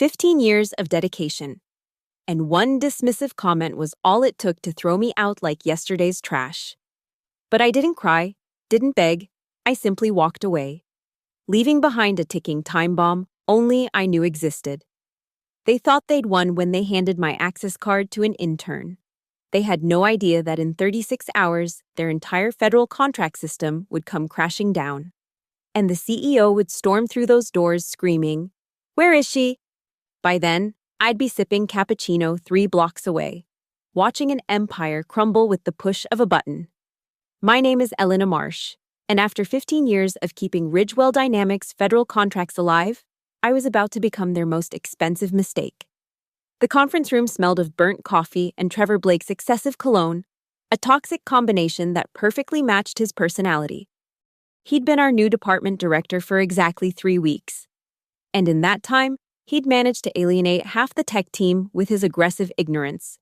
15 years of dedication. And one dismissive comment was all it took to throw me out like yesterday's trash. But I didn't cry, didn't beg, I simply walked away, leaving behind a ticking time bomb only I knew existed. They thought they'd won when they handed my access card to an intern. They had no idea that in 36 hours, their entire federal contract system would come crashing down. And the CEO would storm through those doors screaming, "Where is she?" By then, I'd be sipping cappuccino 3 blocks away, watching an empire crumble with the push of a button. My name is Elena Marsh, and after 15 years of keeping Ridgewell Dynamics federal contracts alive, I was about to become their most expensive mistake. The conference room smelled of burnt coffee and Trevor Blake's excessive cologne, a toxic combination that perfectly matched his personality. He'd been our new department director for exactly 3 weeks. And in that time, he'd managed to alienate half the tech team with his aggressive ignorance.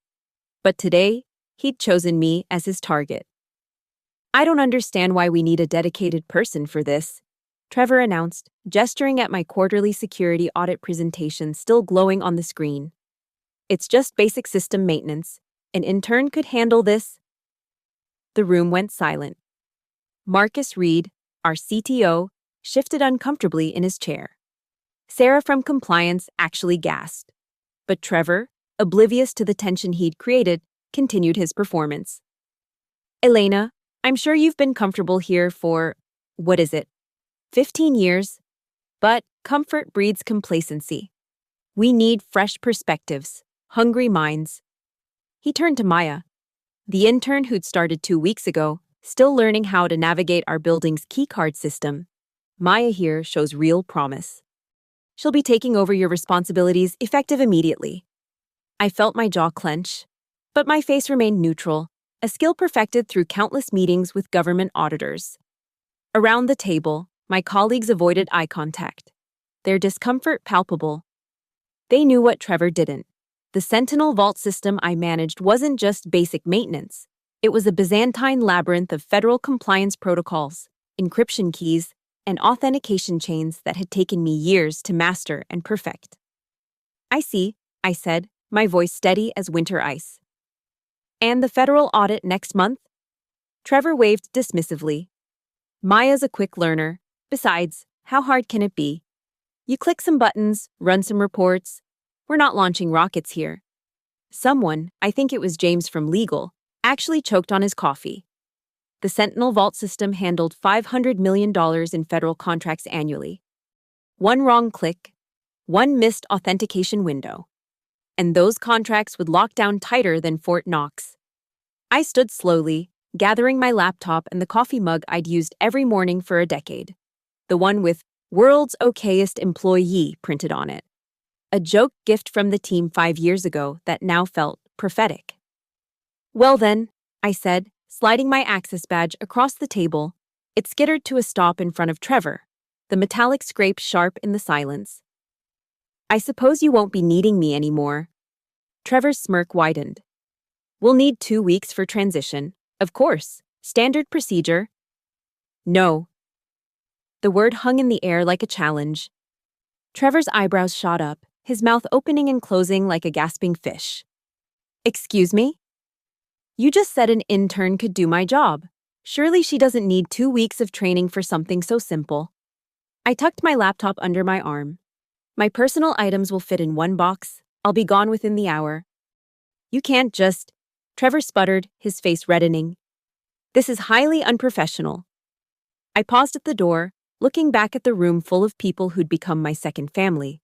But today, he'd chosen me as his target. "I don't understand why we need a dedicated person for this," Trevor announced, gesturing at my quarterly security audit presentation still glowing on the screen. "It's just basic system maintenance. An intern could handle this." The room went silent. Marcus Reed, our CTO, shifted uncomfortably in his chair. Sarah from compliance actually gasped. But Trevor, oblivious to the tension he'd created, continued his performance. "Elena, I'm sure you've been comfortable here for, 15 years? But comfort breeds complacency. We need fresh perspectives, hungry minds." He turned to Maya, the intern who'd started 2 weeks ago, still learning how to navigate our building's keycard system. "Maya here shows real promise. She'll be taking over your responsibilities effective immediately." I felt my jaw clench, but my face remained neutral, a skill perfected through countless meetings with government auditors. Around the table, my colleagues avoided eye contact, their discomfort palpable. They knew what Trevor didn't. The Sentinel Vault system I managed wasn't just basic maintenance. It was a Byzantine labyrinth of federal compliance protocols, encryption keys, and authentication chains that had taken me years to master and perfect. "I see," I said, my voice steady as winter ice. "And the federal audit next month?" Trevor waved dismissively. "Maya's a quick learner. Besides, how hard can it be? You click some buttons, run some reports. We're not launching rockets here." Someone, I think it was James from legal, actually choked on his coffee. The Sentinel Vault system handled $500 million in federal contracts annually. One wrong click, one missed authentication window, and those contracts would lock down tighter than Fort Knox. I stood slowly, gathering my laptop and the coffee mug I'd used every morning for a decade, the one with "World's Okayest Employee" printed on it. A joke gift from the team 5 years ago that now felt prophetic. "Well then," I said, sliding my access badge across the table. It skittered to a stop in front of Trevor, the metallic scrape sharp in the silence. "I suppose you won't be needing me anymore." Trevor's smirk widened. "We'll need 2 weeks for transition. Of course, standard procedure." "No." The word hung in the air like a challenge. Trevor's eyebrows shot up, his mouth opening and closing like a gasping fish. "Excuse me? You just said an intern could do my job. Surely she doesn't need 2 weeks of training for something so simple." I tucked my laptop under my arm. "My personal items will fit in one box. I'll be gone within the hour." "You can't just..." Trevor sputtered, his face reddening. "This is highly unprofessional." I paused at the door, looking back at the room full of people who'd become my second family.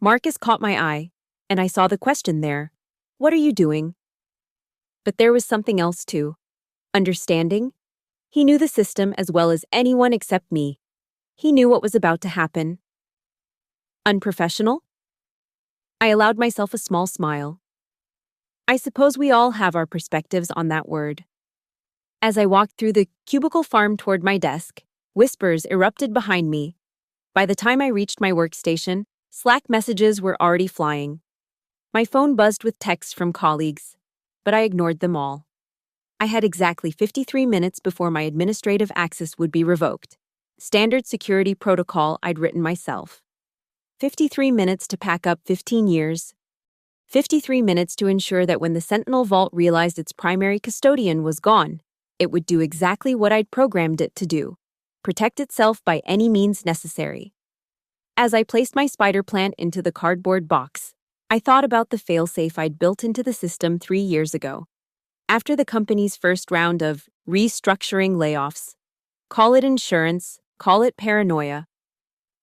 Marcus caught my eye, and I saw the question there. "What are you doing?" But there was something else too. Understanding. He knew the system as well as anyone except me. He knew what was about to happen. Unprofessional? I allowed myself a small smile. I suppose we all have our perspectives on that word. As I walked through the cubicle farm toward my desk, whispers erupted behind me. By the time I reached my workstation, Slack messages were already flying. My phone buzzed with texts from colleagues, but I ignored them all. I had exactly 53 minutes before my administrative access would be revoked. Standard security protocol I'd written myself. 53 minutes to pack up 15 years. 53 minutes to ensure that when the Sentinel Vault realized its primary custodian was gone, it would do exactly what I'd programmed it to do: protect itself by any means necessary. As I placed my spider plant into the cardboard box, I thought about the failsafe I'd built into the system 3 years ago. After the company's first round of restructuring layoffs, call it insurance, call it paranoia,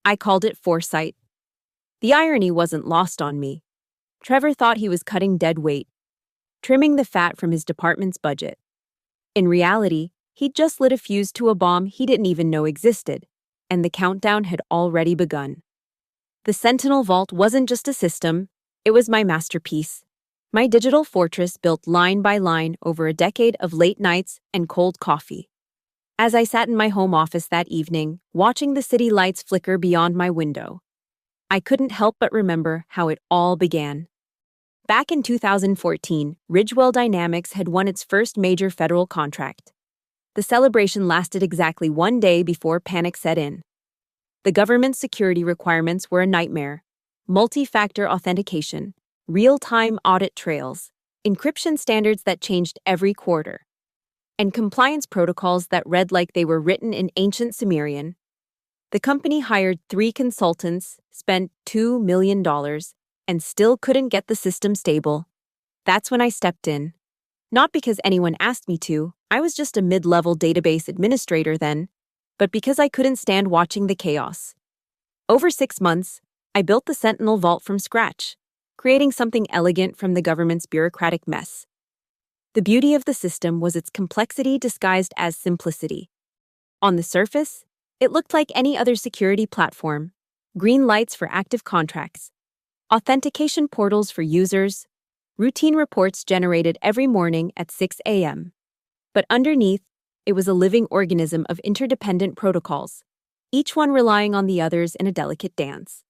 I called it foresight. The irony wasn't lost on me. Trevor thought he was cutting dead weight, trimming the fat from his department's budget. In reality, he'd just lit a fuse to a bomb he didn't even know existed, and the countdown had already begun. The Sentinel Vault wasn't just a system, it was my masterpiece. My digital fortress built line by line over a decade of late nights and cold coffee. As I sat in my home office that evening, watching the city lights flicker beyond my window, I couldn't help but remember how it all began. Back in 2014, Ridgewell Dynamics had won its first major federal contract. The celebration lasted exactly 1 day before panic set in. The government's security requirements were a nightmare: multi-factor authentication, real-time audit trails, encryption standards that changed every quarter, and compliance protocols that read like they were written in ancient Sumerian. The company hired 3 consultants, spent $2 million, and still couldn't get the system stable. That's when I stepped in. Not because anyone asked me to, I was just a mid-level database administrator then, but because I couldn't stand watching the chaos. Over 6 months, I built the Sentinel Vault from scratch, creating something elegant from the government's bureaucratic mess. The beauty of the system was its complexity disguised as simplicity. On the surface, it looked like any other security platform: green lights for active contracts, authentication portals for users, routine reports generated every morning at 6 a.m. But underneath, it was a living organism of interdependent protocols, each one relying on the others in a delicate dance.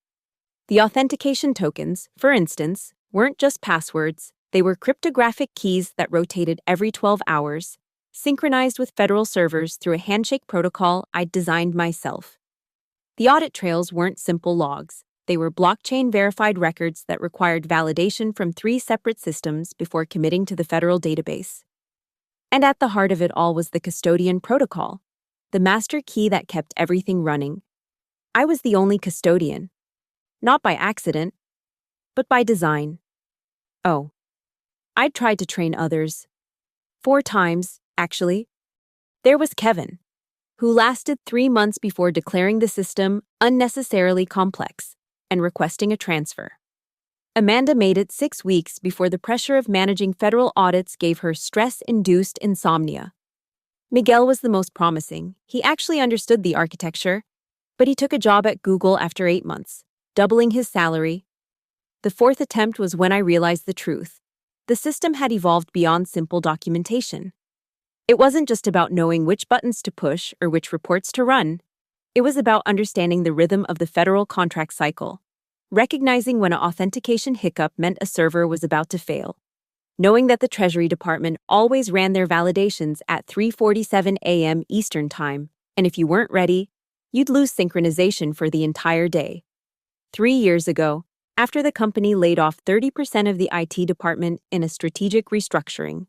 The authentication tokens, for instance, weren't just passwords, they were cryptographic keys that rotated every 12 hours, synchronized with federal servers through a handshake protocol I'd designed myself. The audit trails weren't simple logs. They were blockchain-verified records that required validation from 3 separate systems before committing to the federal database. And at the heart of it all was the custodian protocol, the master key that kept everything running. I was the only custodian. Not by accident, but by design. Oh, I'd tried to train others. 4 times, actually. There was Kevin, who lasted 3 months before declaring the system unnecessarily complex and requesting a transfer. Amanda made it 6 weeks before the pressure of managing federal audits gave her stress-induced insomnia. Miguel was the most promising. He actually understood the architecture, but he took a job at Google after 8 months, doubling his salary. The 4th attempt was when I realized the truth. The system had evolved beyond simple documentation. It wasn't just about knowing which buttons to push or which reports to run. It was about understanding the rhythm of the federal contract cycle, recognizing when an authentication hiccup meant a server was about to fail, knowing that the Treasury Department always ran their validations at 3:47 a.m. Eastern Time, and if you weren't ready, you'd lose synchronization for the entire day. 3 years ago, after the company laid off 30% of the IT department in a strategic restructuring,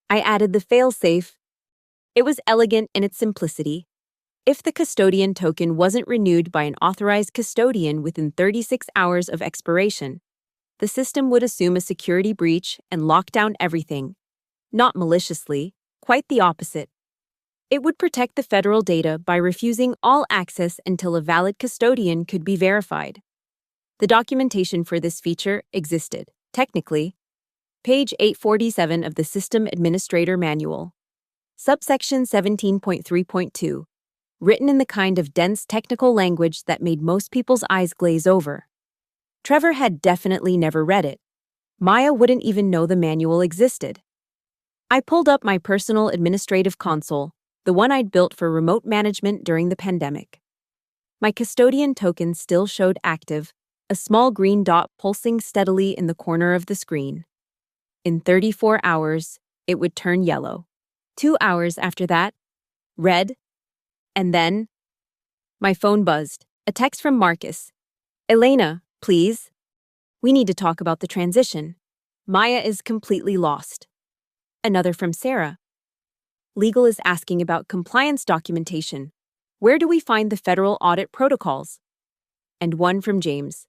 I added the failsafe. It was elegant in its simplicity. If the custodian token wasn't renewed by an authorized custodian within 36 hours of expiration, the system would assume a security breach and lock down everything. Not maliciously, quite the opposite. It would protect the federal data by refusing all access until a valid custodian could be verified. The documentation for this feature existed, technically. Page 847 of the System Administrator Manual. Subsection 17.3.2. Written in the kind of dense technical language that made most people's eyes glaze over. Trevor had definitely never read it. Maya wouldn't even know the manual existed. I pulled up my personal administrative console, the one I'd built for remote management during the pandemic. My custodian token still showed active, a small green dot pulsing steadily in the corner of the screen. In 34 hours, it would turn yellow. 2 hours after that, red. And then, my phone buzzed, a text from Marcus. Elena, please. We need to talk about the transition. Maya is completely lost. Another from Sarah. Legal is asking about compliance documentation. Where do we find the federal audit protocols? And one from James.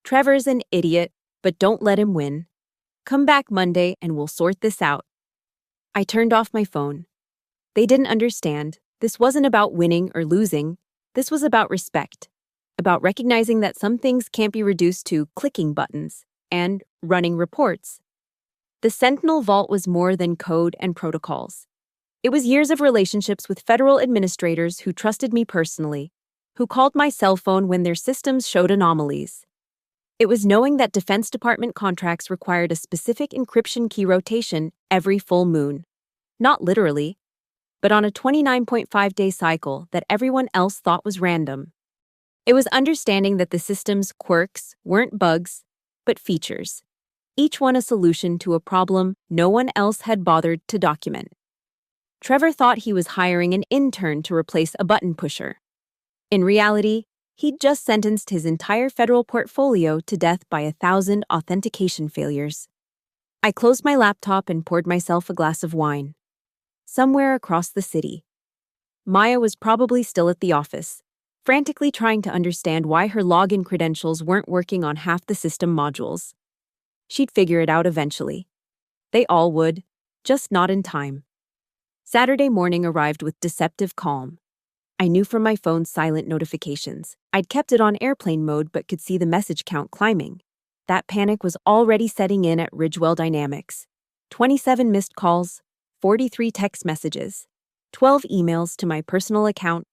Trevor's an idiot, but don't let him win. Come back Monday and we'll sort this out. I turned off my phone. They didn't understand. This wasn't about winning or losing. This was about respect. About recognizing that some things can't be reduced to clicking buttons and running reports. The Sentinel Vault was more than code and protocols. It was years of relationships with federal administrators who trusted me personally, who called my cell phone when their systems showed anomalies. It was knowing that Defense Department contracts required a specific encryption key rotation every full moon. Not literally, but on a 29.5-day cycle that everyone else thought was random. It was understanding that the system's quirks weren't bugs, but features, each one a solution to a problem no one else had bothered to document. Trevor thought he was hiring an intern to replace a button pusher. In reality, he'd just sentenced his entire federal portfolio to death by 1,000 authentication failures. I closed my laptop and poured myself a glass of wine. Somewhere across the city, Maya was probably still at the office, frantically trying to understand why her login credentials weren't working on half the system modules. She'd figure it out eventually. They all would, just not in time. Saturday morning arrived with deceptive calm. I knew from my phone's silent notifications. I'd kept it on airplane mode but could see the message count climbing. That panic was already setting in at Ridgewell Dynamics. 27 missed calls, 43 text messages, 12 emails to my personal account,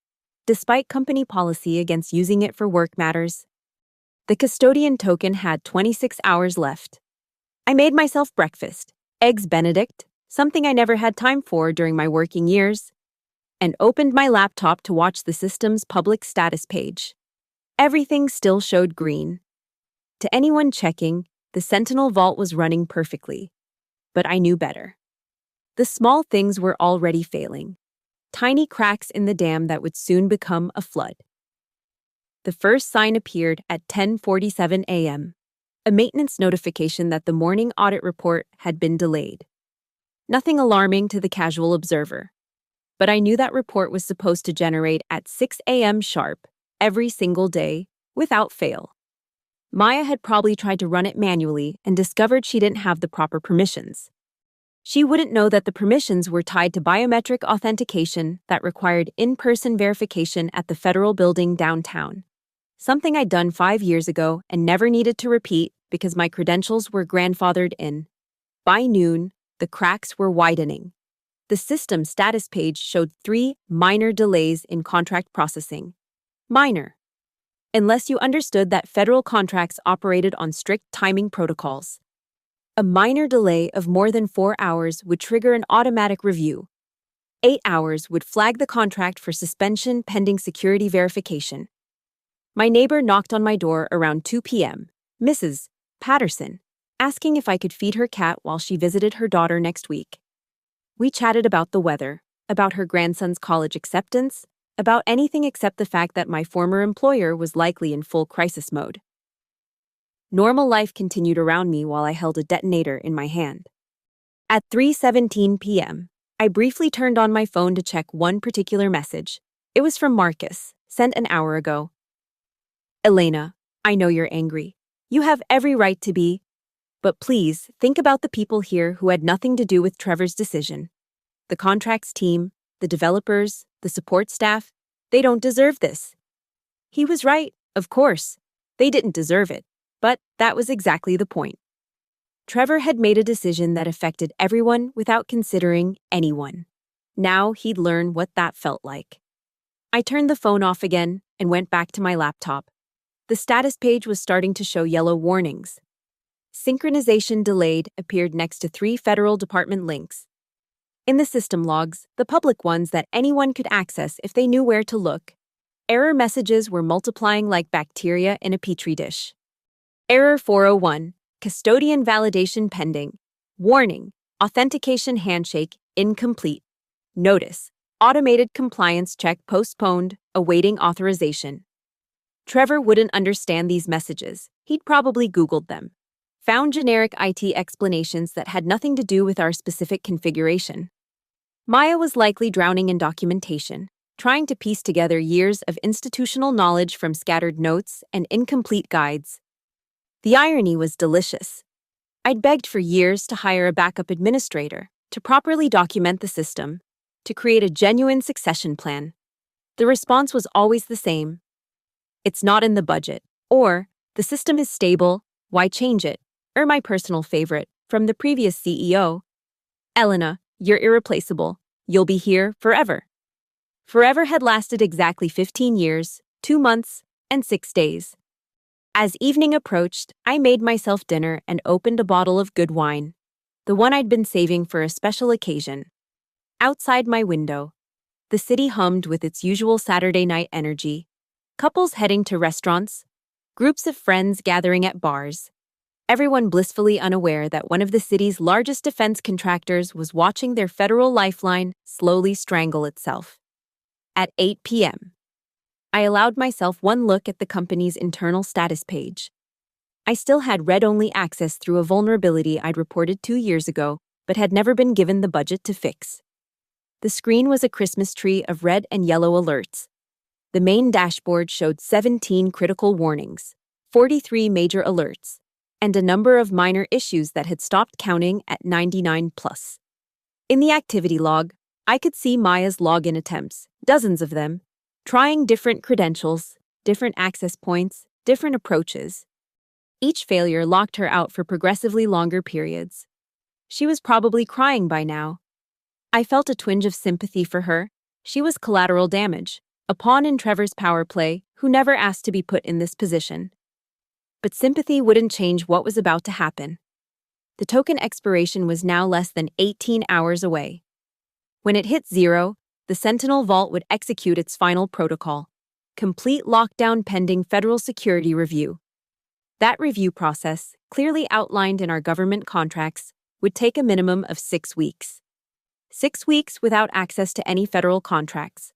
despite company policy against using it for work matters. The custodian token had 26 hours left. I made myself breakfast, eggs Benedict, something I never had time for during my working years, and opened my laptop to watch the system's public status page. Everything still showed green. To anyone checking, the Sentinel Vault was running perfectly. But I knew better. The small things were already failing. Tiny cracks in the dam that would soon become a flood. The first sign appeared at 10:47 a.m., a maintenance notification that the morning audit report had been delayed. Nothing alarming to the casual observer. But I knew that report was supposed to generate at 6 a.m. sharp, every single day, without fail. Maya had probably tried to run it manually and discovered she didn't have the proper permissions. She wouldn't know that the permissions were tied to biometric authentication that required in-person verification at the federal building downtown. Something I'd done 5 years ago and never needed to repeat because my credentials were grandfathered in. By noon, the cracks were widening. The system status page showed 3 minor delays in contract processing. Minor. Unless you understood that federal contracts operated on strict timing protocols. A minor delay of more than 4 hours would trigger an automatic review. 8 hours would flag the contract for suspension pending security verification. My neighbor knocked on my door around 2 p.m., Mrs. Patterson, asking if I could feed her cat while she visited her daughter next week. We chatted about the weather, about her grandson's college acceptance, about anything except the fact that my former employer was likely in full crisis mode. Normal life continued around me while I held a detonator in my hand. At 3:17 p.m., I briefly turned on my phone to check one particular message. It was from Marcus, sent an hour ago. Elena, I know you're angry. You have every right to be. But please, think about the people here who had nothing to do with Trevor's decision. The contracts team, the developers, the support staff, they don't deserve this. He was right, of course. They didn't deserve it. But that was exactly the point. Trevor had made a decision that affected everyone without considering anyone. Now he'd learn what that felt like. I turned the phone off again and went back to my laptop. The status page was starting to show yellow warnings. Synchronization delayed appeared next to 3 federal department links. In the system logs, the public ones that anyone could access if they knew where to look, error messages were multiplying like bacteria in a petri dish. Error 401, custodian validation pending. Warning, authentication handshake incomplete. Notice, automated compliance check postponed, awaiting authorization. Trevor wouldn't understand these messages. He'd probably Googled them. Found generic IT explanations that had nothing to do with our specific configuration. Maya was likely drowning in documentation, trying to piece together years of institutional knowledge from scattered notes and incomplete guides. The irony was delicious. I'd begged for years to hire a backup administrator, to properly document the system, to create a genuine succession plan. The response was always the same. It's not in the budget, or the system is stable, why change it? Or my personal favorite, from the previous CEO. Elena, you're irreplaceable. You'll be here forever. Forever had lasted exactly 15 years, 2 months, and 6 days. As evening approached, I made myself dinner and opened a bottle of good wine, the one I'd been saving for a special occasion. Outside my window, the city hummed with its usual Saturday night energy. Couples heading to restaurants, groups of friends gathering at bars. Everyone blissfully unaware that one of the city's largest defense contractors was watching their federal lifeline slowly strangle itself. At 8 p.m., I allowed myself one look at the company's internal status page. I still had read-only access through a vulnerability I'd reported 2 years ago, but had never been given the budget to fix. The screen was a Christmas tree of red and yellow alerts. The main dashboard showed 17 critical warnings, 43 major alerts, and a number of minor issues that had stopped counting at 99 plus. In the activity log, I could see Maya's login attempts, dozens of them, trying different credentials, different access points, different approaches. Each failure locked her out for progressively longer periods. She was probably crying by now. I felt a twinge of sympathy for her. She was collateral damage, a pawn in Trevor's power play who never asked to be put in this position. But sympathy wouldn't change what was about to happen. The token expiration was now less than 18 hours away. When it hit 0, the Sentinel Vault would execute its final protocol, complete lockdown pending federal security review. That review process, clearly outlined in our government contracts, would take a minimum of 6 weeks. 6 weeks without access to any federal contracts.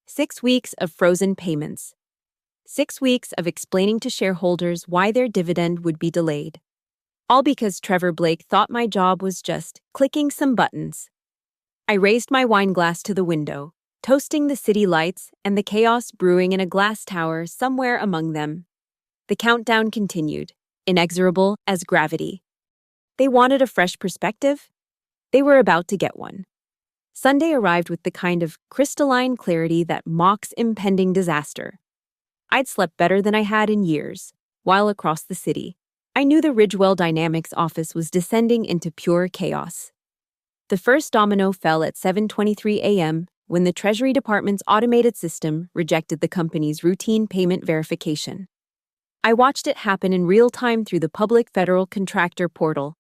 6 weeks of frozen payments. 6 weeks of explaining to shareholders why their dividend would be delayed. All because Trevor Blake thought my job was just clicking some buttons. I raised my wine glass to the window, toasting the city lights and the chaos brewing in a glass tower somewhere among them. The countdown continued, inexorable as gravity. They wanted a fresh perspective. They were about to get one. Sunday arrived with the kind of crystalline clarity that mocks impending disaster. I'd slept better than I had in years, while across the city, I knew the Ridgewell Dynamics office was descending into pure chaos. The first domino fell at 7:23 a.m. when the Treasury Department's automated system rejected the company's routine payment verification. I watched it happen in real time through the public federal contractor portal,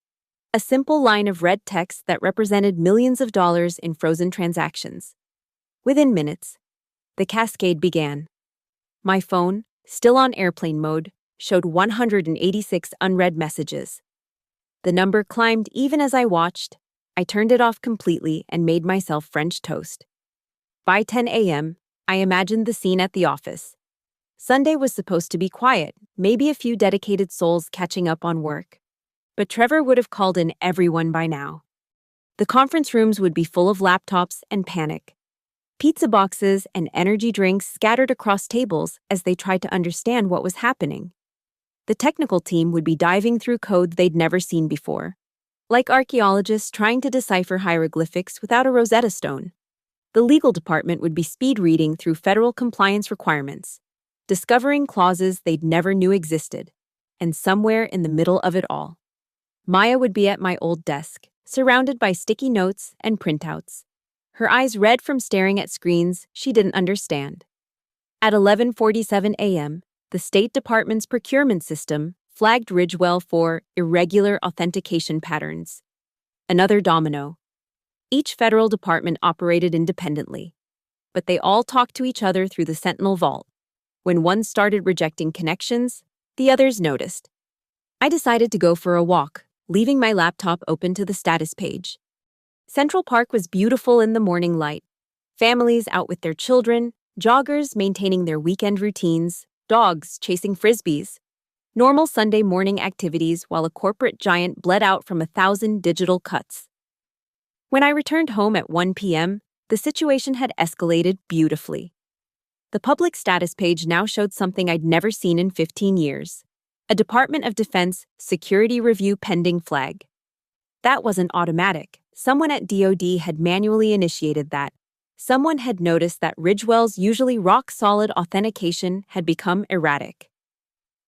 a simple line of red text that represented millions of dollars in frozen transactions. Within minutes, the cascade began. My phone, still on airplane mode, showed 186 unread messages. The number climbed even as I watched. I turned it off completely and made myself French toast. By 10 a.m., I imagined the scene at the office. Sunday was supposed to be quiet, maybe a few dedicated souls catching up on work. But Trevor would have called in everyone by now. The conference rooms would be full of laptops and panic. Pizza boxes and energy drinks scattered across tables as they tried to understand what was happening. The technical team would be diving through code they'd never seen before, like archaeologists trying to decipher hieroglyphics without a Rosetta Stone. The legal department would be speed reading through federal compliance requirements, discovering clauses they'd never knew existed, and somewhere in the middle of it all, Maya would be at my old desk, surrounded by sticky notes and printouts, her eyes red from staring at screens she didn't understand. At 11:47 a.m., the State Department's procurement system flagged Ridgewell for irregular authentication patterns. Another domino. Each federal department operated independently, but they all talked to each other through the Sentinel Vault. When one started rejecting connections, the others noticed. I decided to go for a walk, leaving my laptop open to the status page. Central Park was beautiful in the morning light. Families out with their children, joggers maintaining their weekend routines, dogs chasing frisbees, normal Sunday morning activities while a corporate giant bled out from 1,000 digital cuts. When I returned home at 1 p.m., the situation had escalated beautifully. The public status page now showed something I'd never seen in 15 years. A Department of Defense security review pending flag. That wasn't automatic. Someone at DoD had manually initiated that. Someone had noticed that Ridgewell's usually rock-solid authentication had become erratic.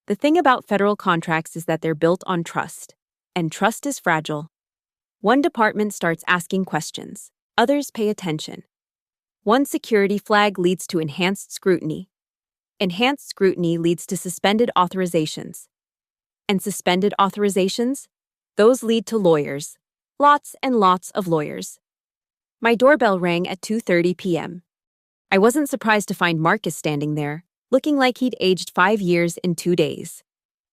The thing about federal contracts is that they're built on trust. And trust is fragile. One department starts asking questions. Others pay attention. One security flag leads to enhanced scrutiny. Enhanced scrutiny leads to suspended authorizations. And suspended authorizations? Those lead to lawyers. Lots and lots of lawyers. My doorbell rang at 2:30 p.m. I wasn't surprised to find Marcus standing there, looking like he'd aged 5 years in 2 days.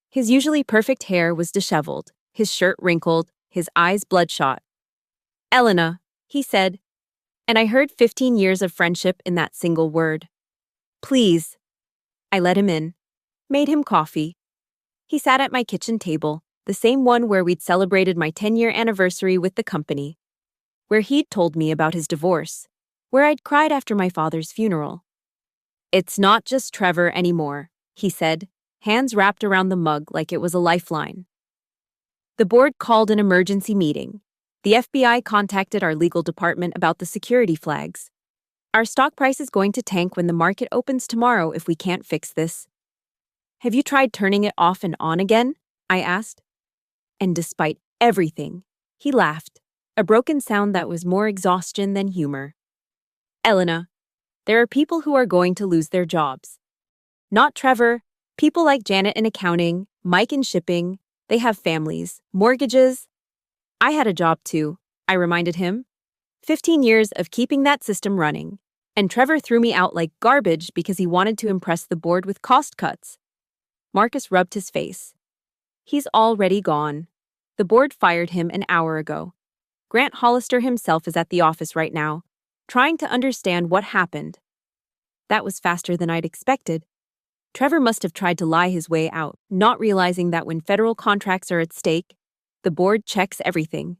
His usually perfect hair was disheveled, his shirt wrinkled, his eyes bloodshot. "Elena," he said, and I heard 15 years of friendship in that single word. "Please." I let him in, made him coffee. He sat at my kitchen table, the same one where we'd celebrated my 10-year anniversary with the company, where he'd told me about his divorce, where I'd cried after my father's funeral. "It's not just Trevor anymore," he said, hands wrapped around the mug like it was a lifeline. The board called an emergency meeting. The FBI contacted our legal department about the security flags. Our stock price is going to tank when the market opens tomorrow if we can't fix this. "Have you tried turning it off and on again?" I asked. And despite everything, he laughed, a broken sound that was more exhaustion than humor. "Elena, there are people who are going to lose their jobs. Not Trevor, people like Janet in accounting, Mike in shipping. They have families, mortgages. I had a job too," I reminded him. 15 years of keeping that system running, and Trevor threw me out like garbage because he wanted to impress the board with cost cuts. Marcus rubbed his face. "He's already gone. The board fired him an hour ago. Grant Hollister himself is at the office right now, trying to understand what happened." That was faster than I'd expected. Trevor must have tried to lie his way out, not realizing that when federal contracts are at stake, the board checks everything.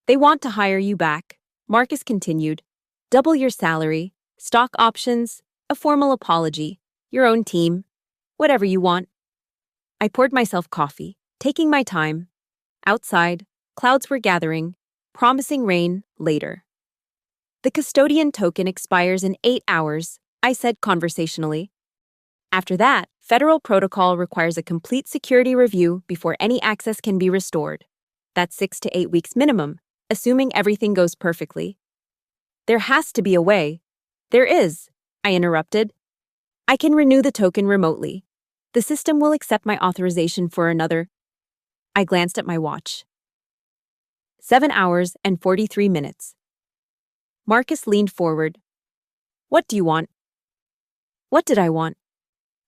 "They want to hire you back," Marcus continued. "Double your salary, stock options, a formal apology, your own team, whatever you want." I poured myself coffee, taking my time. Outside, clouds were gathering, promising rain later. "The custodian token expires in 8 hours, I said conversationally. After that, federal protocol requires a complete security review before any access can be restored. That's 6 to 8 weeks minimum, assuming everything goes perfectly. "There has to be a way." "There is," I interrupted. "I can renew the token remotely. The system will accept my authorization for another." I glanced at my watch. 7 hours and 43 minutes. Marcus leaned forward. "What do you want?" What did I want?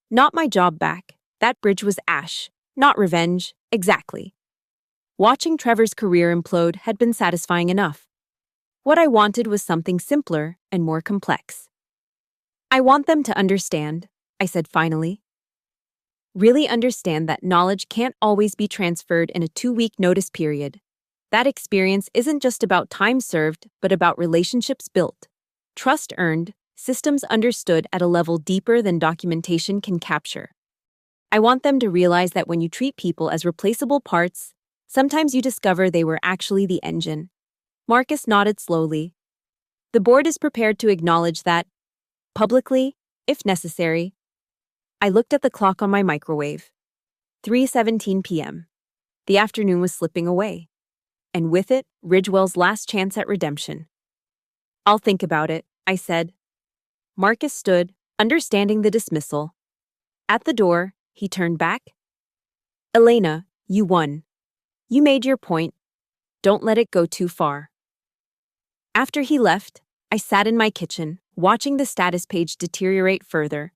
Not my job back. That bridge was ash. Not revenge. Exactly. Watching Trevor's career implode had been satisfying enough. What I wanted was something simpler and more complex. "I want them to understand," I said finally. "Really understand that knowledge can't always be transferred in a 2-week notice period. That experience isn't just about time served, but about relationships built, trust earned, systems understood at a level deeper than documentation can capture. I want them to realize that when you treat people as replaceable parts, sometimes you discover they were actually the engine." Marcus nodded slowly. "The board is prepared to acknowledge that, publicly, if necessary." I looked at the clock on my microwave. 3:17 p.m. The afternoon was slipping away. And with it, Ridgewell's last chance at redemption. "I'll think about it," I said. Marcus stood, understanding the dismissal. At the door, he turned back. "Elena, you won. You made your point. Don't let it go too far." After he left, I sat in my kitchen, watching the status page deteriorate further.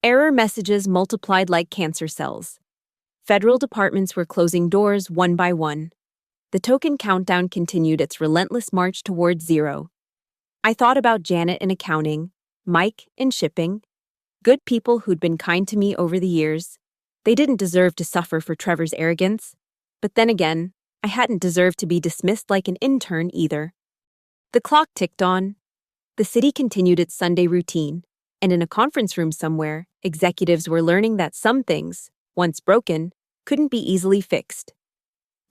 Error messages multiplied like cancer cells. Federal departments were closing doors one by one. The token countdown continued its relentless march towards zero. I thought about Janet in accounting, Mike in shipping, Good people who'd been kind to me over the years. They didn't deserve to suffer for Trevor's arrogance. But then again, I hadn't deserved to be dismissed like an intern either. The clock ticked on. The city continued its Sunday routine, and in a conference room somewhere, executives were learning that some things, once broken, couldn't be easily fixed.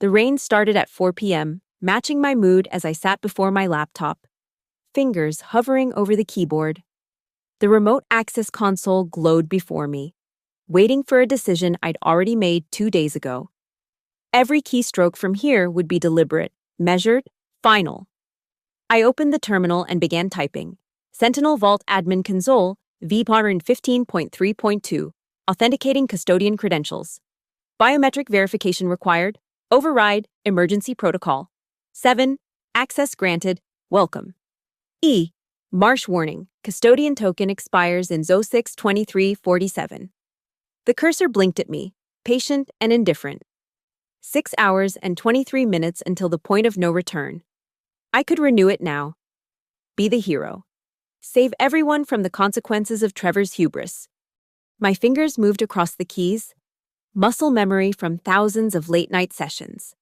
The rain started at 4 p.m., matching my mood as I sat before my laptop, fingers hovering over the keyboard. The remote access console glowed before me, waiting for a decision I'd already made 2 days ago. Every keystroke from here would be deliberate, measured, final. I opened the terminal and began typing. Sentinel Vault Admin Console, VPARN 15.3.2, authenticating custodian credentials. Biometric verification required. Override, emergency protocol. 7. Access granted, welcome. Marsh warning, custodian token expires in 06-23-47. The cursor blinked at me, patient and indifferent. 6 hours and 23 minutes until the point of no return. I could renew it now. Be the hero. Save everyone from the consequences of Trevor's hubris. My fingers moved across the keys, muscle memory from thousands of late-night sessions.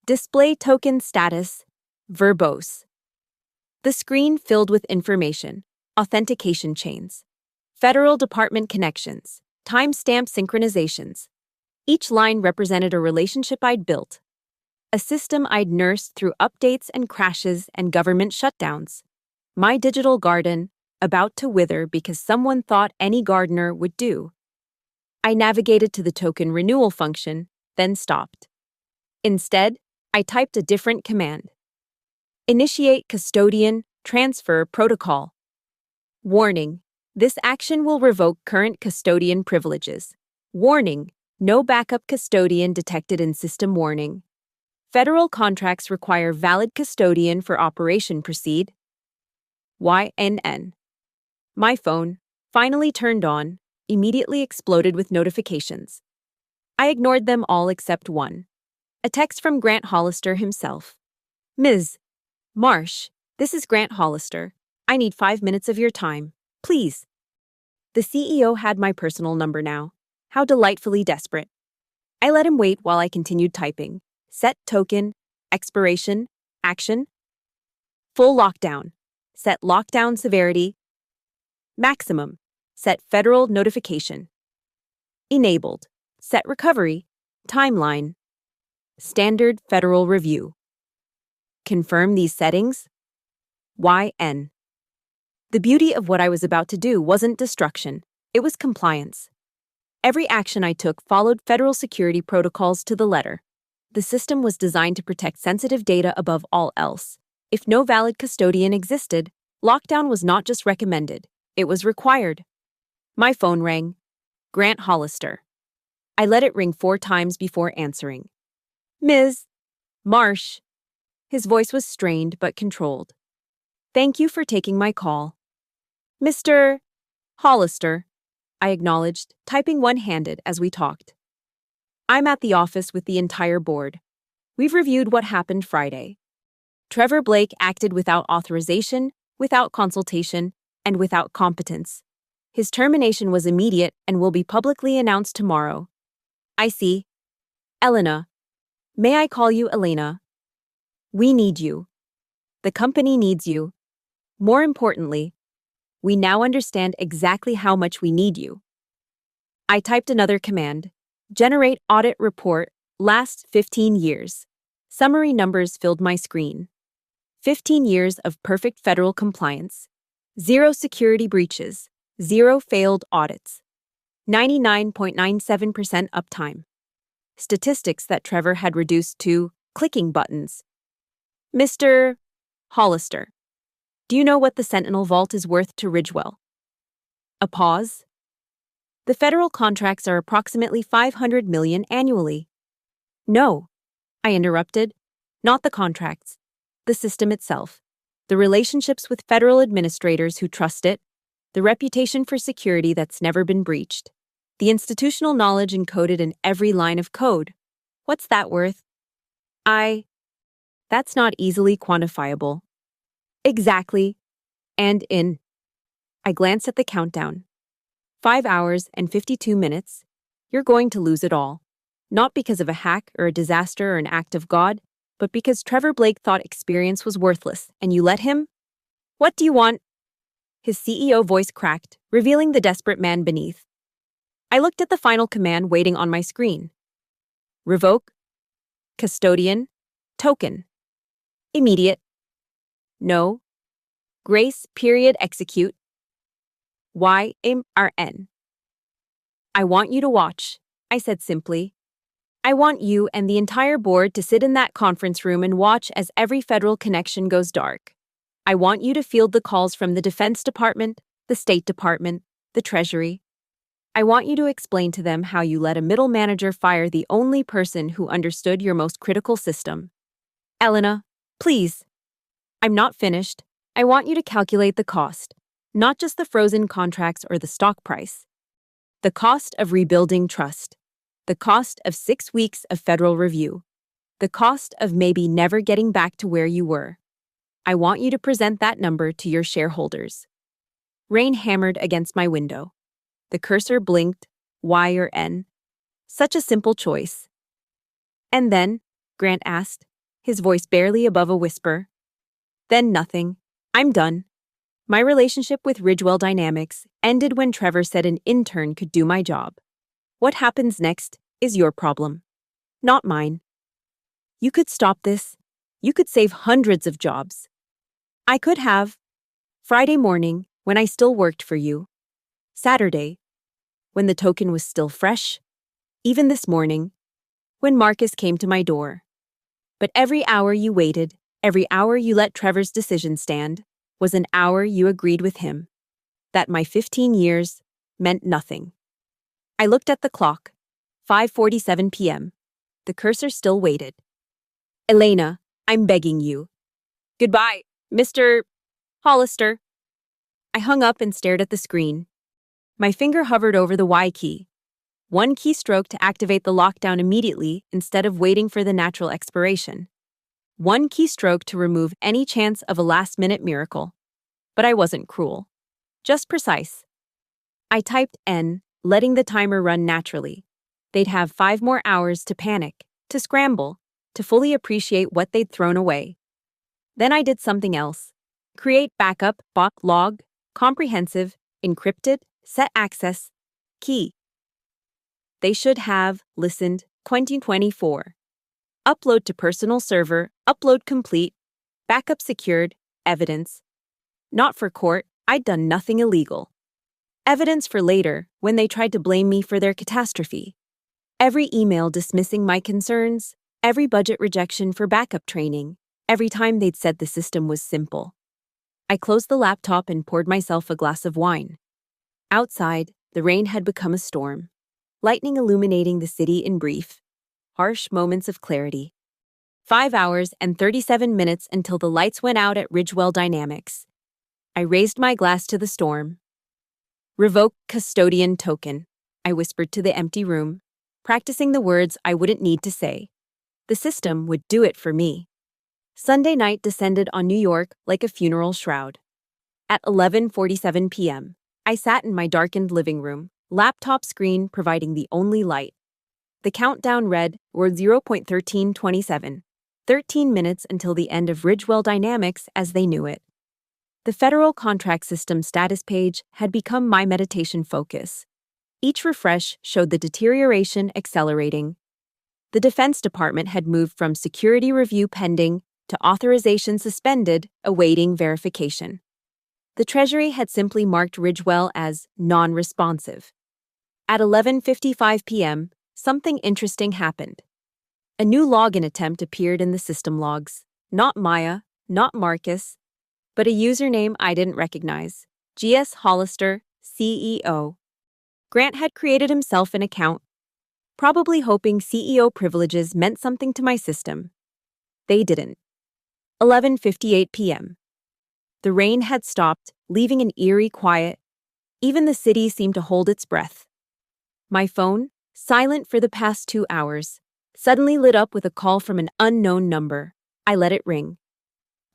Display token status, verbose. The screen filled with information, authentication chains, federal department connections, timestamp synchronizations. Each line represented a relationship I'd built, a system I'd nursed through updates and crashes and government shutdowns. My digital garden, about to wither because someone thought any gardener would do. I navigated to the token renewal function, then stopped. Instead, I typed a different command. Initiate custodian transfer protocol. Warning: this action will revoke current custodian privileges. Warning: no backup custodian detected in system warning. Federal contracts require valid custodian for operation proceed. YNN. My phone, finally turned on, immediately exploded with notifications. I ignored them all except one. A text from Grant Hollister himself. Ms. Marsh, this is Grant Hollister. I need 5 minutes of your time, please. The CEO had my personal number now. How delightfully desperate. I let him wait while I continued typing. Set token, expiration, action. Full lockdown. Set lockdown severity. Maximum. Set federal notification. Enabled. Set recovery. Timeline. Standard federal review. Confirm these settings. YN. The beauty of what I was about to do wasn't destruction. It was compliance. Every action I took followed federal security protocols to the letter. The system was designed to protect sensitive data above all else. If no valid custodian existed, lockdown was not just recommended, it was required. My phone rang. Grant Hollister. I let it ring 4 times before answering. Ms. Marsh. His voice was strained but controlled. Thank you for taking my call. Mr. Hollister, I acknowledged, typing one-handed as we talked. I'm at the office with the entire board. We've reviewed what happened Friday. Trevor Blake acted without authorization, without consultation, and without competence. His termination was immediate and will be publicly announced tomorrow. I see. Elena. May I call you Elena? We need you. The company needs you. More importantly, we now understand exactly how much we need you. I typed another command. Generate audit report, last 15 years. Summary numbers filled my screen. 15 years of perfect federal compliance. 0 security breaches. 0 failed audits. 99.97% uptime. Statistics that Trevor had reduced to clicking buttons. Mr. Hollister, do you know what the Sentinel Vault is worth to Ridgewell? A pause. The federal contracts are approximately $500 million annually. No, I interrupted. Not the contracts. The system itself. The relationships with federal administrators who trust it. The reputation for security that's never been breached. The institutional knowledge encoded in every line of code. What's that worth? That's not easily quantifiable. Exactly. I glanced at the countdown. 5 hours and 52 minutes. You're going to lose it all. Not because of a hack or a disaster or an act of God, but because Trevor Blake thought experience was worthless and you let him? What do you want? His CEO voice cracked, revealing the desperate man beneath. I looked at the final command waiting on my screen. Revoke. Custodian. Token. Immediate. No. Grace. Period. Execute. YMRN. I want you to watch, I said simply. I want you and the entire board to sit in that conference room and watch as every federal connection goes dark. I want you to field the calls from the Defense Department, the State Department, the Treasury. I want you to explain to them how you let a middle manager fire the only person who understood your most critical system. Elena, please. I'm not finished. I want you to calculate the cost, not just the frozen contracts or the stock price. The cost of rebuilding trust. The cost of 6 weeks of federal review. The cost of maybe never getting back to where you were. I want you to present that number to your shareholders. Rain hammered against my window. The cursor blinked, Y or N. Such a simple choice. And then, Grant asked, his voice barely above a whisper. Then nothing. I'm done. My relationship with Ridgewell Dynamics ended when Trevor said an intern could do my job. What happens next is your problem, not mine. You could stop this. You could save hundreds of jobs. I could have. Friday morning, when I still worked for you. Saturday, when the token was still fresh. Even this morning, when Marcus came to my door. But every hour you waited, every hour you let Trevor's decision stand, was an hour you agreed with him. That my 15 years meant nothing. I looked at the clock. 5:47 p.m. The cursor still waited. Elena, I'm begging you. Goodbye, Mr. Hollister. I hung up and stared at the screen. My finger hovered over the Y key. One keystroke to activate the lockdown immediately instead of waiting for the natural expiration. One keystroke to remove any chance of a last-minute miracle. But I wasn't cruel. Just precise. I typed N, letting the timer run naturally. They'd have 5 more hours to panic, to scramble, to fully appreciate what they'd thrown away. Then I did something else. Create backup, log, comprehensive, encrypted, set access, key. They should have listened 2024. Upload to personal server, upload complete, backup secured, evidence. Not for court, I'd done nothing illegal. Evidence for later, when they tried to blame me for their catastrophe. Every email dismissing my concerns, every budget rejection for backup training, every time they'd said the system was simple. I closed the laptop and poured myself a glass of wine. Outside, the rain had become a storm. Lightning illuminating the city in brief, harsh moments of clarity. 5 hours and 37 minutes until the lights went out at Ridgewell Dynamics. I raised my glass to the storm. Revoke custodian token, I whispered to the empty room, practicing the words I wouldn't need to say. The system would do it for me. Sunday night descended on New York like a funeral shroud. At 11:47 p.m., I sat in my darkened living room, laptop screen providing the only light. The countdown read were 0.1327, 13 minutes until the end of Ridgewell Dynamics as they knew it. The Federal Contract System status page had become my meditation focus. Each refresh showed the deterioration accelerating. The Defense Department had moved from security review pending to authorization suspended, awaiting verification. The Treasury had simply marked Ridgewell as non-responsive. At 11:55 p.m., something interesting happened. A new login attempt appeared in the system logs. Not Maya, not Marcus, but a username I didn't recognize. G.S. Hollister, CEO. Grant had created himself an account, probably hoping CEO privileges meant something to my system. They didn't. 11:58 p.m. The rain had stopped, leaving an eerie quiet. Even the city seemed to hold its breath. My phone, silent for the past 2 hours, suddenly lit up with a call from an unknown number. I let it ring.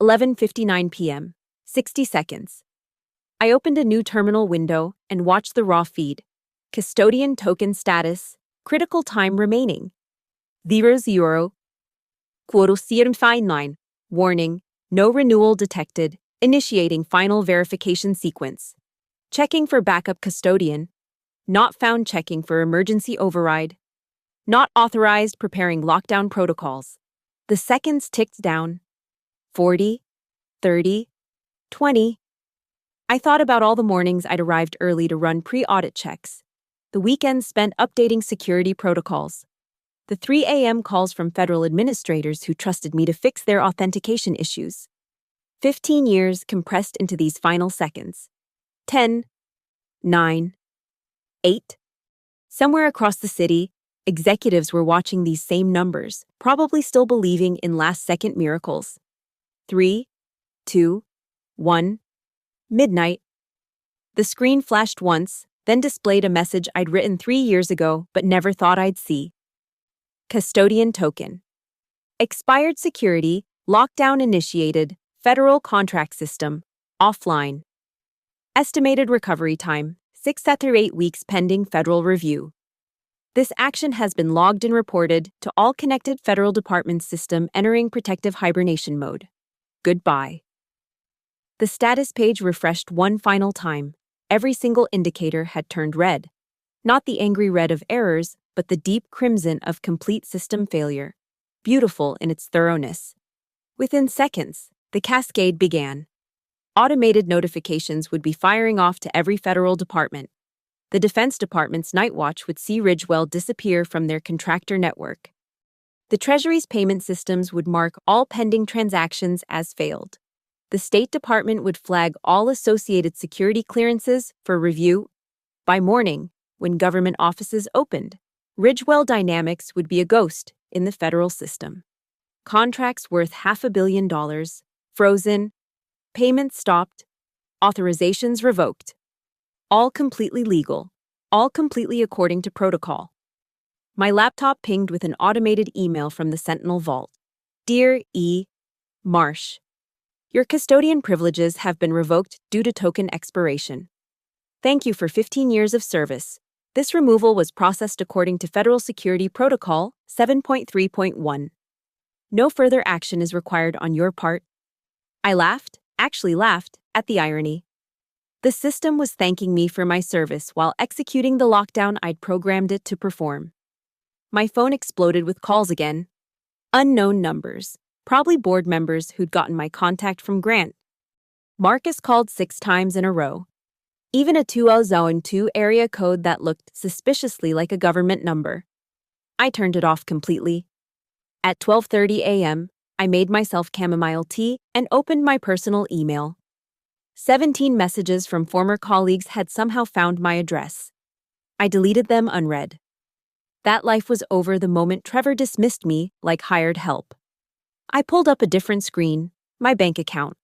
11:59 p.m. 60 seconds. I opened a new terminal window and watched the raw feed. Custodian token status, critical time remaining. 00. Line. Warning, no renewal detected, initiating final verification sequence. Checking for backup custodian. Not found checking for emergency override. Not authorized preparing lockdown protocols. The seconds ticked down. 40, 30, 20. I thought about all the mornings I'd arrived early to run pre-audit checks. The weekends spent updating security protocols. The 3 a.m. calls from federal administrators who trusted me to fix their authentication issues. 15 years compressed into these final seconds. 10, 9, 8. Somewhere across the city, executives were watching these same numbers, probably still believing in last-second miracles. 3, 2, 1. Midnight. The screen flashed once, then displayed a message I'd written 3 years ago but never thought I'd see. Custodian token. Expired security, lockdown initiated, federal contract system, offline. Estimated recovery time, 6 to 8 weeks pending federal review. This action has been logged and reported to all connected federal departments system entering protective hibernation mode. Goodbye. The status page refreshed one final time. Every single indicator had turned red. Not the angry red of errors, but the deep crimson of complete system failure. Beautiful in its thoroughness. Within seconds, the cascade began. Automated notifications would be firing off to every federal department. The Defense Department's Night Watch would see Ridgewell disappear from their contractor network. The Treasury's payment systems would mark all pending transactions as failed. The State Department would flag all associated security clearances for review. By morning, when government offices opened, Ridgewell Dynamics would be a ghost in the federal system. Contracts worth $500 million, frozen, payments stopped, authorizations revoked. All completely legal, all completely according to protocol. My laptop pinged with an automated email from the Sentinel Vault. Dear E. Marsh, your custodian privileges have been revoked due to token expiration. Thank you for 15 years of service. This removal was processed according to Federal Security Protocol 7.3.1. No further action is required on your part. I actually laughed, at the irony. The system was thanking me for my service while executing the lockdown I'd programmed it to perform. My phone exploded with calls again. Unknown numbers, probably board members who'd gotten my contact from Grant. Marcus called 6 times in a row. Even a 2002 area code that looked suspiciously like a government number. I turned it off completely. At 12:30 a.m., I made myself chamomile tea and opened my personal email. 17 messages from former colleagues had somehow found my address. I deleted them unread. That life was over the moment Trevor dismissed me like hired help. I pulled up a different screen, my bank account.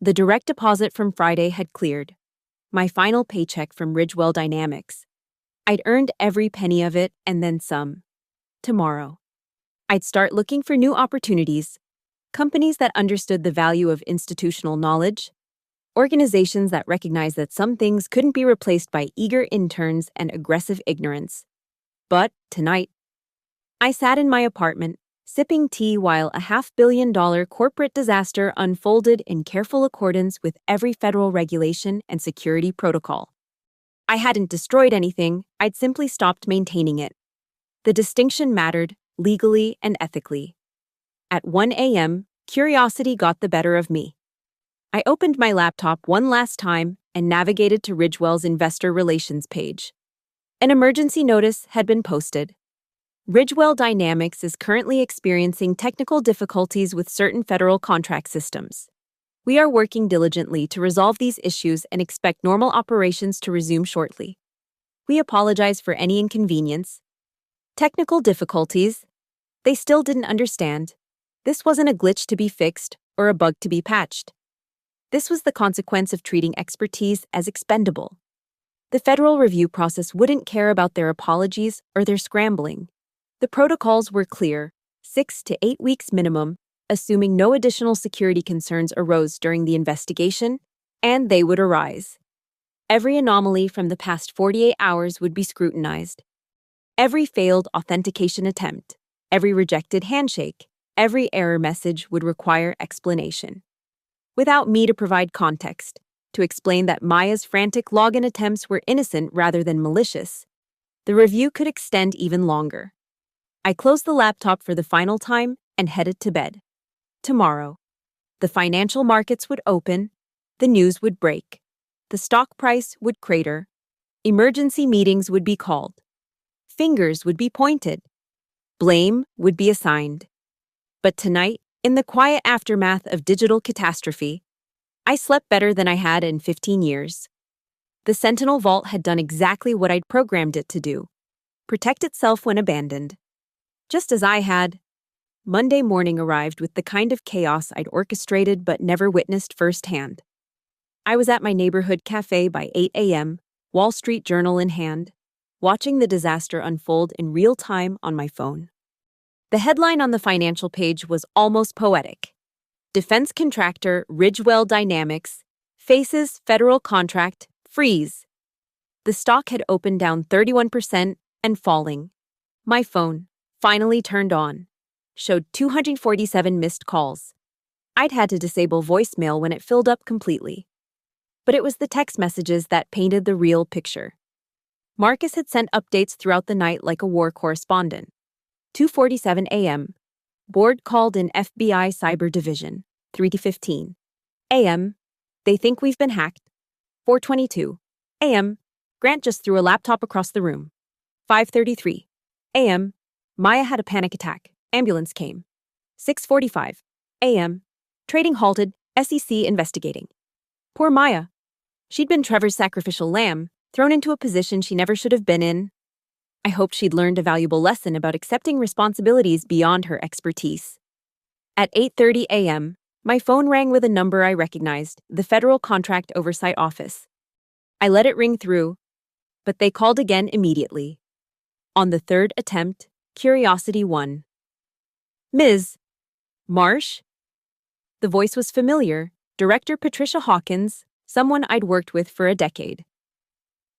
The direct deposit from Friday had cleared. My final paycheck from Ridgewell Dynamics. I'd earned every penny of it and then some. Tomorrow. I'd start looking for new opportunities. Companies that understood the value of institutional knowledge. Organizations that recognized that some things couldn't be replaced by eager interns and aggressive ignorance. But tonight, I sat in my apartment, sipping tea while a $500 million corporate disaster unfolded in careful accordance with every federal regulation and security protocol. I hadn't destroyed anything, I'd simply stopped maintaining it. The distinction mattered, legally and ethically. At 1 a.m., curiosity got the better of me. I opened my laptop one last time and navigated to Ridgewell's investor relations page. An emergency notice had been posted. Ridgewell Dynamics is currently experiencing technical difficulties with certain federal contract systems. We are working diligently to resolve these issues and expect normal operations to resume shortly. We apologize for any inconvenience. Technical difficulties? They still didn't understand. This wasn't a glitch to be fixed or a bug to be patched. This was the consequence of treating expertise as expendable. The federal review process wouldn't care about their apologies or their scrambling. The protocols were clear, 6 to 8 weeks minimum, assuming no additional security concerns arose during the investigation, and they would arise. Every anomaly from the past 48 hours would be scrutinized. Every failed authentication attempt, every rejected handshake, every error message would require explanation. Without me to provide context, to explain that Maya's frantic login attempts were innocent rather than malicious, the review could extend even longer. I closed the laptop for the final time and headed to bed. Tomorrow, the financial markets would open, the news would break, the stock price would crater, emergency meetings would be called, fingers would be pointed, blame would be assigned. But tonight, in the quiet aftermath of digital catastrophe, I slept better than I had in 15 years. The Sentinel Vault had done exactly what I'd programmed it to do: protect itself when abandoned. Just as I had. Monday morning arrived with the kind of chaos I'd orchestrated but never witnessed firsthand. I was at my neighborhood cafe by 8 a.m., Wall Street Journal in hand, watching the disaster unfold in real time on my phone. The headline on the financial page was almost poetic. Defense contractor Ridgewell Dynamics faces federal contract freeze. The stock had opened down 31% and falling. My phone, finally turned on, showed 247 missed calls. I'd had to disable voicemail when it filled up completely. But it was the text messages that painted the real picture. Marcus had sent updates throughout the night like a war correspondent. 2:47 a.m. Board called in FBI Cyber Division. 3:15 a.m. They think we've been hacked. 4:22 a.m. Grant just threw a laptop across the room. 5:33 a.m. Maya had a panic attack. Ambulance came. 6:45 a.m. Trading halted. SEC investigating. Poor Maya. She'd been Trevor's sacrificial lamb, thrown into a position she never should have been in. I hoped she'd learned a valuable lesson about accepting responsibilities beyond her expertise. At 8:30 a.m., my phone rang with a number I recognized, the Federal Contract Oversight Office. I let it ring through, but they called again immediately. On the third attempt, curiosity won. Ms. Marsh? The voice was familiar. Director Patricia Hawkins, someone I'd worked with for a decade.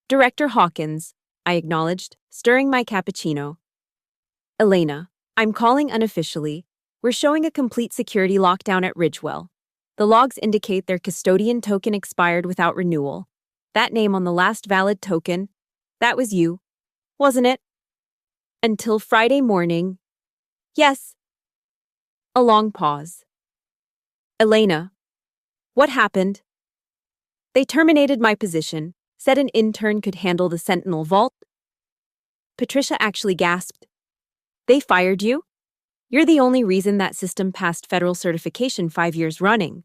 Director Hawkins, I acknowledged, stirring my cappuccino. Elena, I'm calling unofficially. We're showing a complete security lockdown at Ridgewell. The logs indicate their custodian token expired without renewal. That name on the last valid token, that was you, wasn't it? Until Friday morning. Yes. A long pause. Elena, what happened? They terminated my position, said an intern could handle the Sentinel Vault. Patricia actually gasped. They fired you? You're the only reason that system passed federal certification 5 years running.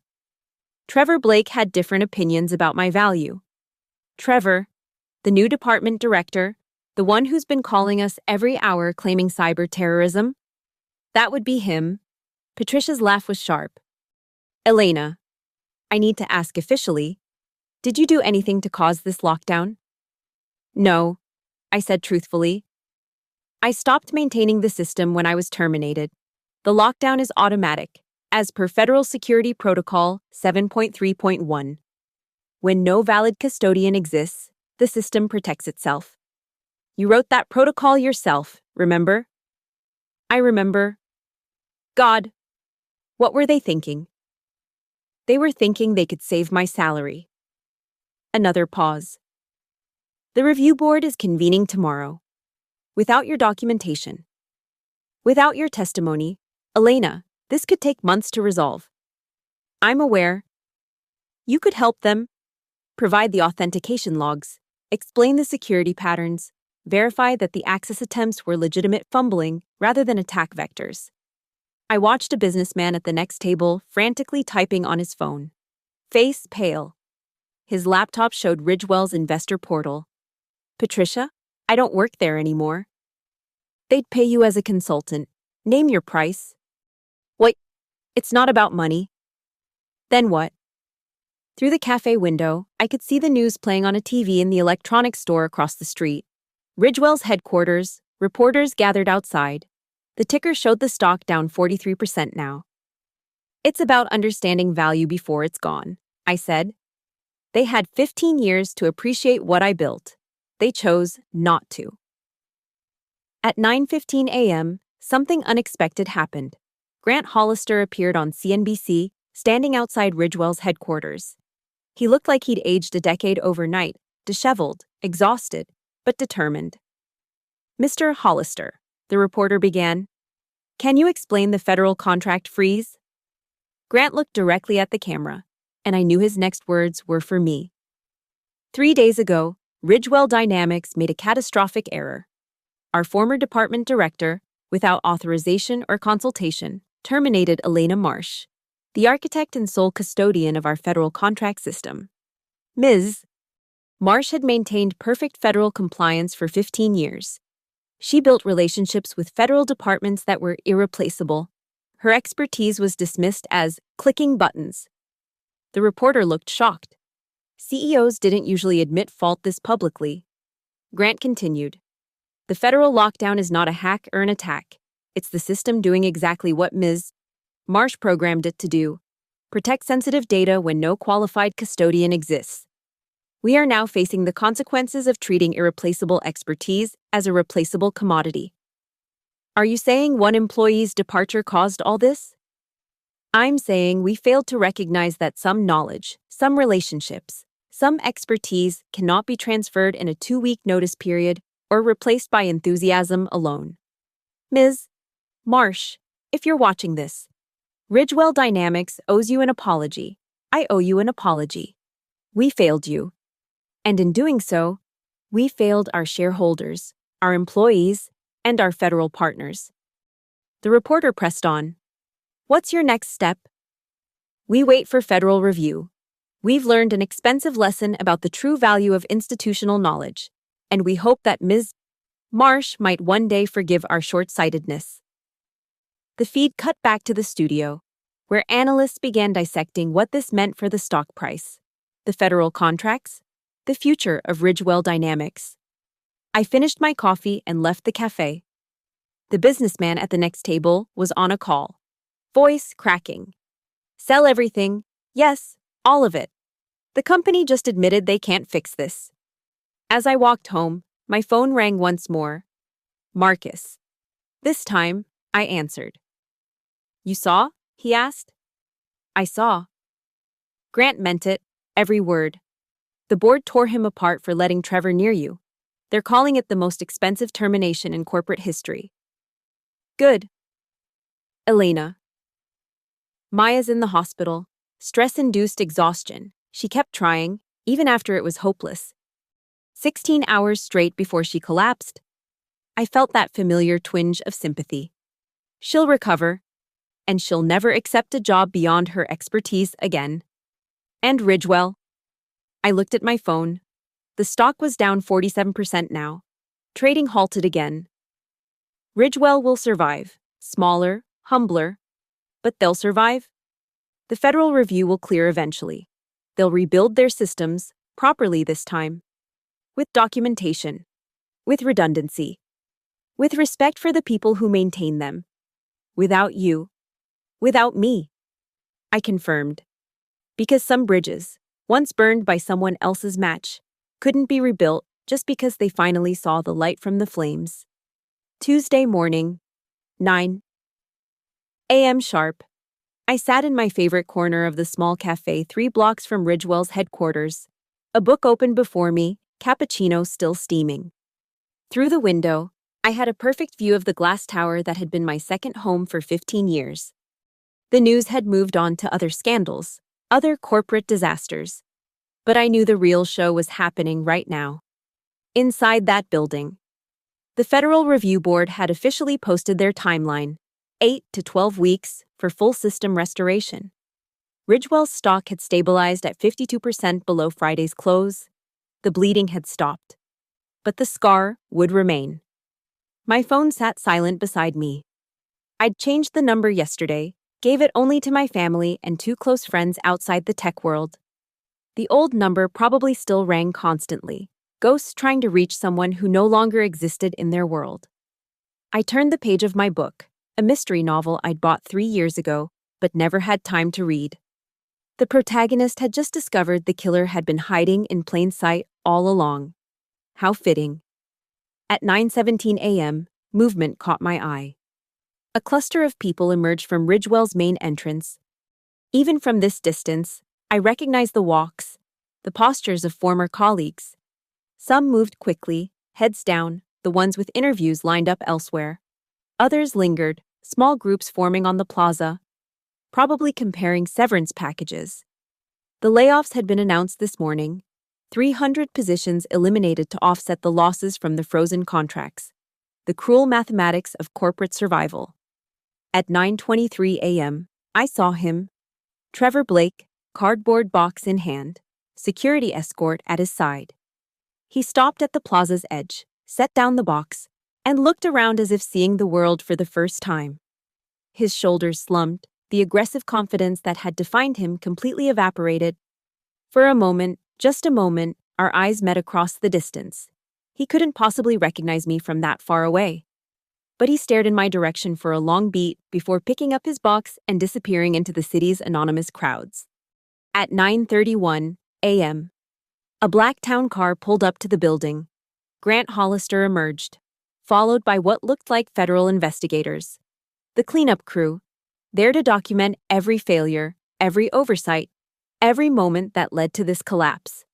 Trevor Blake had different opinions about my value. Trevor, the new department director, the one who's been calling us every hour claiming cyber terrorism? That would be him. Patricia's laugh was sharp. Elena, I need to ask officially, did you do anything to cause this lockdown? No, I said truthfully. I stopped maintaining the system when I was terminated. The lockdown is automatic, as per Federal Security Protocol 7.3.1. When no valid custodian exists, the system protects itself. You wrote that protocol yourself, remember? I remember. God, what were they thinking? They were thinking they could save my salary. Another pause. The review board is convening tomorrow. Without your documentation. Without your testimony, Elena, this could take months to resolve. I'm aware. You could help them. Provide the authentication logs. Explain the security patterns. Verify that the access attempts were legitimate fumbling rather than attack vectors. I watched a businessman at the next table frantically typing on his phone. Face pale. His laptop showed Ridgewell's investor portal. Patricia, I don't work there anymore. They'd pay you as a consultant. Name your price. What? It's not about money. Then what? Through the cafe window, I could see the news playing on a TV in the electronics store across the street. Ridgewell's headquarters, reporters gathered outside. The ticker showed the stock down 43% now. It's about understanding value before it's gone, I said. They had 15 years to appreciate what I built. They chose not to. At 9:15 a.m., something unexpected happened. Grant Hollister appeared on CNBC, standing outside Ridgewell's headquarters. He looked like he'd aged a decade overnight, disheveled, exhausted, but determined. "Mr. Hollister," the reporter began, "can you explain the federal contract freeze?" Grant looked directly at the camera, and I knew his next words were for me. 3 days ago, Ridgewell Dynamics made a catastrophic error. Our former department director, without authorization or consultation, terminated Elena Marsh, the architect and sole custodian of our federal contract system. Ms. Marsh had maintained perfect federal compliance for 15 years. She built relationships with federal departments that were irreplaceable. Her expertise was dismissed as clicking buttons. The reporter looked shocked. CEOs didn't usually admit fault this publicly. Grant continued, "The federal lockdown is not a hack or an attack. It's the system doing exactly what Ms. Marsh programmed it to do: protect sensitive data when no qualified custodian exists. We are now facing the consequences of treating irreplaceable expertise as a replaceable commodity." Are you saying one employee's departure caused all this? I'm saying we failed to recognize that some knowledge, some relationships, some expertise cannot be transferred in a 2-week notice period or replaced by enthusiasm alone. Ms. Marsh, if you're watching this, Ridgewell Dynamics owes you an apology. I owe you an apology. We failed you. And in doing so, we failed our shareholders, our employees, and our federal partners. The reporter pressed on. What's your next step? We wait for federal review. We've learned an expensive lesson about the true value of institutional knowledge, and we hope that Ms. Marsh might one day forgive our short-sightedness. The feed cut back to the studio, where analysts began dissecting what this meant for the stock price, the federal contracts, the future of Ridgewell Dynamics. I finished my coffee and left the cafe. The businessman at the next table was on a call, voice cracking. Sell everything. Yes, all of it. The company just admitted they can't fix this. As I walked home, my phone rang once more. Marcus. This time, I answered. You saw? He asked. I saw. Grant meant it, every word. The board tore him apart for letting Trevor near you. They're calling it the most expensive termination in corporate history. Good. Elena. Maya's in the hospital. Stress-induced exhaustion. She kept trying, even after it was hopeless. 16 hours straight before she collapsed. I felt that familiar twinge of sympathy. She'll recover, and she'll never accept a job beyond her expertise again. And Ridgewell. I looked at my phone. The stock was down 47% now. Trading halted again. Ridgewell will survive. Smaller, humbler. But they'll survive. The federal review will clear eventually. They'll rebuild their systems, properly this time. With documentation. With redundancy. With respect for the people who maintain them. Without you. Without me. I confirmed. Because some bridges, once burned by someone else's match, couldn't be rebuilt just because they finally saw the light from the flames. Tuesday morning, 9 a.m. sharp. I sat in my favorite corner of the small cafe 3 blocks from Ridgewell's headquarters. A book open before me, cappuccino still steaming. Through the window, I had a perfect view of the glass tower that had been my second home for 15 years. The news had moved on to other scandals, other corporate disasters. But I knew the real show was happening right now. Inside that building. The Federal Review Board had officially posted their timeline, 8 to 12 weeks for full system restoration. Ridgewell's stock had stabilized at 52% below Friday's close. The bleeding had stopped. But the scar would remain. My phone sat silent beside me. I'd changed the number yesterday, gave it only to my family and 2 close friends outside the tech world. The old number probably still rang constantly, ghosts trying to reach someone who no longer existed in their world. I turned the page of my book, a mystery novel I'd bought 3 years ago, but never had time to read. The protagonist had just discovered the killer had been hiding in plain sight all along. How fitting. At 9:17 a.m., movement caught my eye. A cluster of people emerged from Ridgewell's main entrance. Even from this distance, I recognized the walks, the postures of former colleagues. Some moved quickly, heads down, the ones with interviews lined up elsewhere. Others lingered, small groups forming on the plaza, probably comparing severance packages. The layoffs had been announced this morning, 300 positions eliminated to offset the losses from the frozen contracts. The cruel mathematics of corporate survival. At 9:23 a.m., I saw him, Trevor Blake, cardboard box in hand, security escort at his side. He stopped at the plaza's edge, set down the box, and looked around as if seeing the world for the first time. His shoulders slumped, the aggressive confidence that had defined him completely evaporated. For a moment, just a moment, our eyes met across the distance. He couldn't possibly recognize me from that far away. But he stared in my direction for a long beat before picking up his box and disappearing into the city's anonymous crowds. At 9:31 a.m., a black town car pulled up to the building. Grant Hollister emerged, followed by what looked like federal investigators. The cleanup crew, there to document every failure, every oversight, every moment that led to this collapse.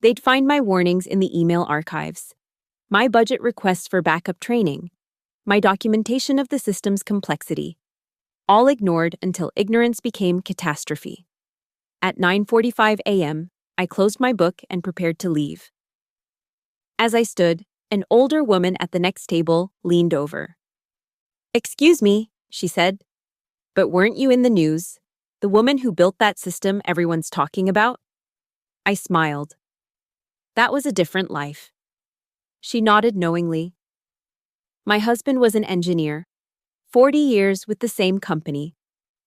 They'd find my warnings in the email archives, my budget requests for backup training, my documentation of the system's complexity, all ignored until ignorance became catastrophe. At 9:45 a.m., I closed my book and prepared to leave. As I stood, an older woman at the next table leaned over. "Excuse me," she said, "but weren't you in the news? The woman who built that system everyone's talking about?" I smiled. That was a different life. She nodded knowingly. My husband was an engineer, 40 years with the same company.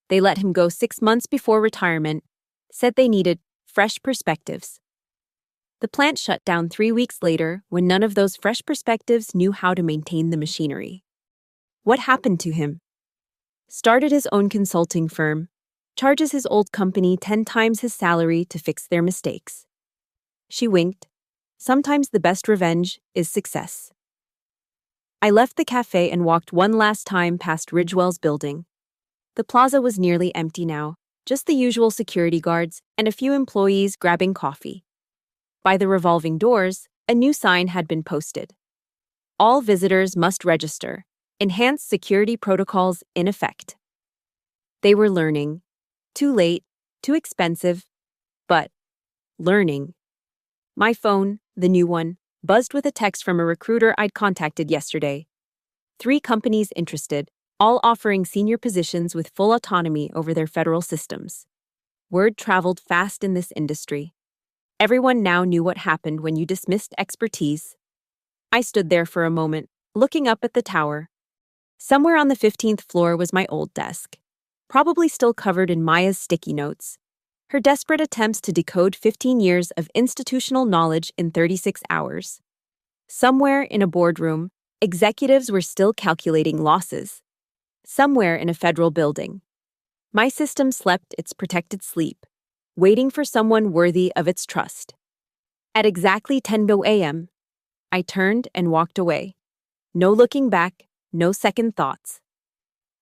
They let him go 6 months before retirement, said they needed fresh perspectives. The plant shut down 3 weeks later when none of those fresh perspectives knew how to maintain the machinery. What happened to him? Started his own consulting firm, charges his old company 10 times his salary to fix their mistakes. She winked. Sometimes the best revenge is success. I left the cafe and walked one last time past Ridgewell's building. The plaza was nearly empty now, just the usual security guards and a few employees grabbing coffee. By the revolving doors, a new sign had been posted. All visitors must register. Enhanced security protocols in effect. They were learning. Too late, too expensive, but learning. My phone, the new one, buzzed with a text from a recruiter I'd contacted yesterday. 3 companies interested, all offering senior positions with full autonomy over their federal systems. Word traveled fast in this industry. Everyone now knew what happened when you dismissed expertise. I stood there for a moment, looking up at the tower. Somewhere on the 15th floor was my old desk, probably still covered in Maya's sticky notes. Her desperate attempts to decode 15 years of institutional knowledge in 36 hours. Somewhere in a boardroom, executives were still calculating losses. Somewhere in a federal building. My system slept its protected sleep, waiting for someone worthy of its trust. At exactly 10 a.m., I turned and walked away. No looking back, no second thoughts.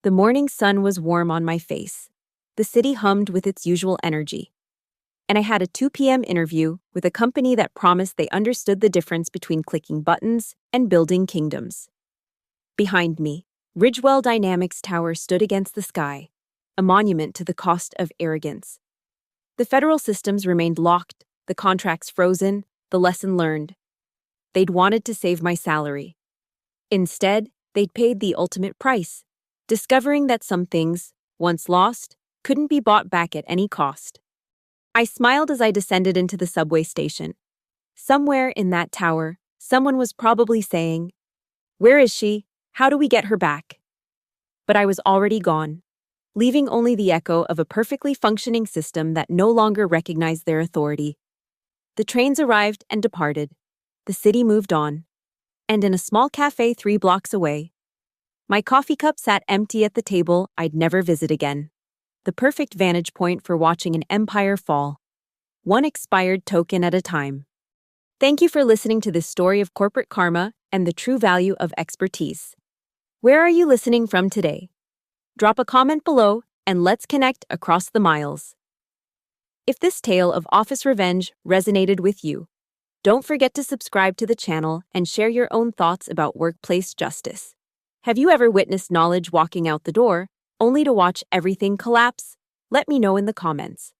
The morning sun was warm on my face. The city hummed with its usual energy. And I had a 2 p.m. interview with a company that promised they understood the difference between clicking buttons and building kingdoms. Behind me, Ridgewell Dynamics Tower stood against the sky, a monument to the cost of arrogance. The federal systems remained locked, the contracts frozen, the lesson learned. They'd wanted to save my salary. Instead, they'd paid the ultimate price, discovering that some things, once lost, couldn't be bought back at any cost. I smiled as I descended into the subway station. Somewhere in that tower, someone was probably saying, "Where is she? How do we get her back?" But I was already gone, leaving only the echo of a perfectly functioning system that no longer recognized their authority. The trains arrived and departed. The city moved on. And in a small cafe 3 blocks away, my coffee cup sat empty at the table I'd never visit again. the perfect vantage point for watching an empire fall, one expired token at a time. Thank you for listening to this story of corporate karma and the true value of expertise. Where are you listening from today? Drop a comment below and let's connect across the miles. If this tale of office revenge resonated with you, don't forget to subscribe to the channel and share your own thoughts about workplace justice. Have you ever witnessed knowledge walking out the door, only to watch everything collapse? Let me know in the comments.